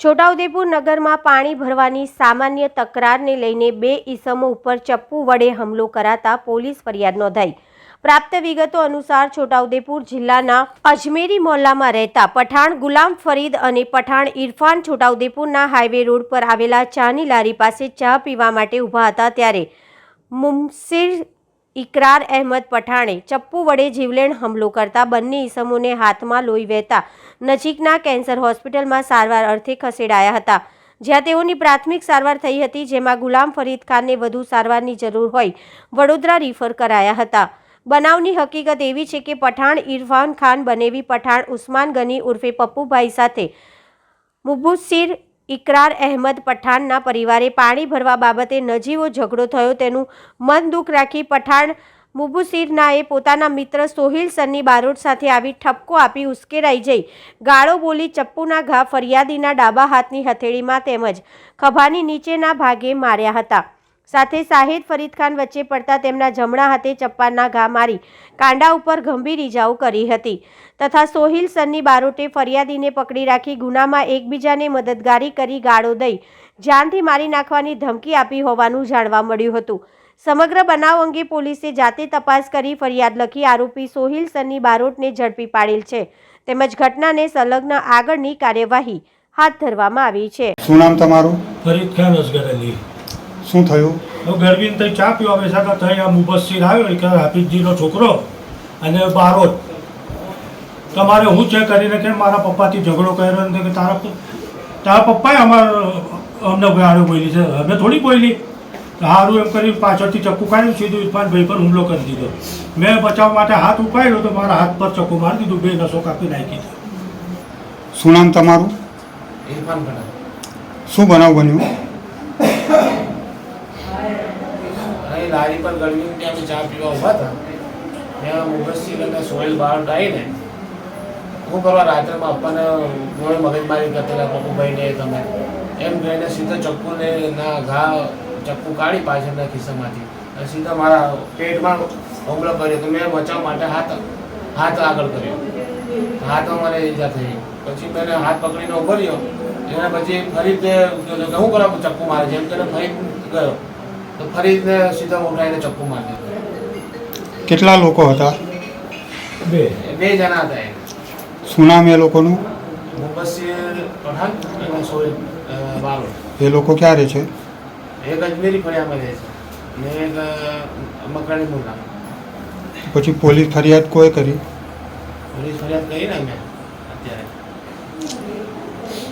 છોટાઉદેપુર નગરમાં પાણી ભરવાની સામાન્ય તકરારને લઈને બે ઈસમો ઉપર ચપ્પુ વડે હુમલો કરાતા પોલીસ ફરિયાદ નોંધાઈ। પ્રાપ્ત વિગતો અનુસાર છોટાઉદેપુર જિલ્લાના અજમેરી મોહલ્લામાં રહેતા પઠાણ ગુલામ ફરીદ અને પઠાણ ઇરફાન છોટાઉદેપુરના હાઈવે રોડ પર આવેલા ચાની લારી પાસે ચા પીવા માટે ઊભા હતા ત્યારે મુમસિર ઇકરાર અહેમદ પઠાણે ચપ્પુ વડે જીવલેણ હુમલો કરતા બંને ઈસમોને હાથમાં લોહી વહેતા નજીકના કેન્સર હોસ્પિટલમાં સારવાર અર્થે ખસેડાયા હતા, જ્યાં તેઓની પ્રાથમિક સારવાર થઈ હતી, જેમાં ગુલામ ફરીદ ખાનને વધુ સારવારની જરૂર હોય વડોદરા રિફર કરાયા હતા। બનાવની હકીકત એવી છે કે પઠાણ ઇરફાન ખાન બનેવી પઠાણ ઉસ્માન ગની ઉર્ફે પપ્પુભાઈ સાથે મુબસ્સીર ઇકરાર અહેમદ પઠાણના પરિવારે પાણી ભરવા બાબતે નજીવો ઝઘડો થયો તેનું મન દુઃખ રાખી પઠાણ મુબસ્સીરનાએ પોતાના મિત્ર સોહિલ સન્ની બારોટ સાથે આવી ઠપકો આપી ઉશ્કેરાઈ જઈ ગાળો બોલી ચપ્પુના ઘા ફરિયાદીના ડાબા હાથની હથેળીમાં તેમજ ખભાની નીચેના ભાગે માર્યા હતા। સાથે શાહિદ ફરીદ ખાન વચ્ચે પડતા તેમના જમણા હાથે ચપ્પાના ઘા મારી કાંડા ઉપર ગંભીર ઇજાઓ કરી હતી તથા સોહિલ સન્ની બારોટે ફરિયાદીને પકડી રાખી ગુનામાં એકબીજાને મદદગારી કરી ગાળો દઈ જાનથી મારી નાખવાની ધમકી આપી હોવાનું જાણવા મળ્યું હતું। સમગ્ર બનાવ અંગે પોલીસે જાતે તપાસ કરી ફરિયાદ લખી આરોપી સોહિલ સન્ની બારોટને ઝડપી પાડેલ છે તેમજ ઘટનાને સંલગ્ન આગળની કાર્યવાહી હાથ ધરવામાં આવી છે। શું નામ તમારું? ફરીદ ખાન અસગર અલી। શું થયું? ગરબીને તઈ ચા પીવા બેસા હતા, તઈ આ મુબસ્સીર આવ્યો કે હાફિઝજીનો છોકરો અને બારોટ તમારે હું ચેક કરીને કે મારા પપ્પાથી ઝઘડો કર્યો ને કે તારા પપ્પાએ અમને ગાળો બોલી છે, અમે થોડી બોલી। સારું એમ કરી પાછળથી ચક્કુ કાઢ્યું, સીધું ઇરફાનભાઈ પર હુમલો કરી દીધો। મેં બચાવ માટે હાથ ઉપાડ્યો તો મારા હાથ પર ચક્કુ મારી દીધું, બે નસો કાપી નાખી દીધી। શું નામ તમારું? ઇરફાન પઠાણ। શું બનાવ બન્યું? અહીં લારી પર ગરમીની ટાઈમે ચા પીવા ઊભા હતા, ત્યાં મુબસ્સીર અને સોહેલ બારોટ આવીને હું કરવા રાત્રેમાં પપ્પાને જોડે મગજમારી કરતા પપ્પુભાઈને તમે એમ કહીને સીધા ચક્કુને ના ઘા ચક્કુ કાઢી પાછળના ખિસ્સામાંથી અને સીધા મારા પેટમાં હુમલો કર્યો તો મેં બચાવ માટે હાથ આગળ કર્યો, હાથમાં મને ઈજા થઈ। પછી મેં હાથ પકડીને ઉભો રહ્યો, એને પછી ફરી હું કરવા ચક્કુ મારે જેમ કે ફરી ગયો તો ફરી સીધા ઉઠાવીને ચક્કુ મારી દીધો। કેટલા લોકો હતા? બે જણા હતા। શું નામ એ લોકોનું? મુબસ્સીર પઠાણ અને સોહેલ બારોટ। એ લોકો ક્યાં રહે છે? એક અજમેરી ફળિયામાં રહે છે ને એક મકરાણી મુલ્લા। પછી પોલીસ ફરિયાદ કોઈ કરી? પોલીસ ફરિયાદ કરી ને અમે અત્યારે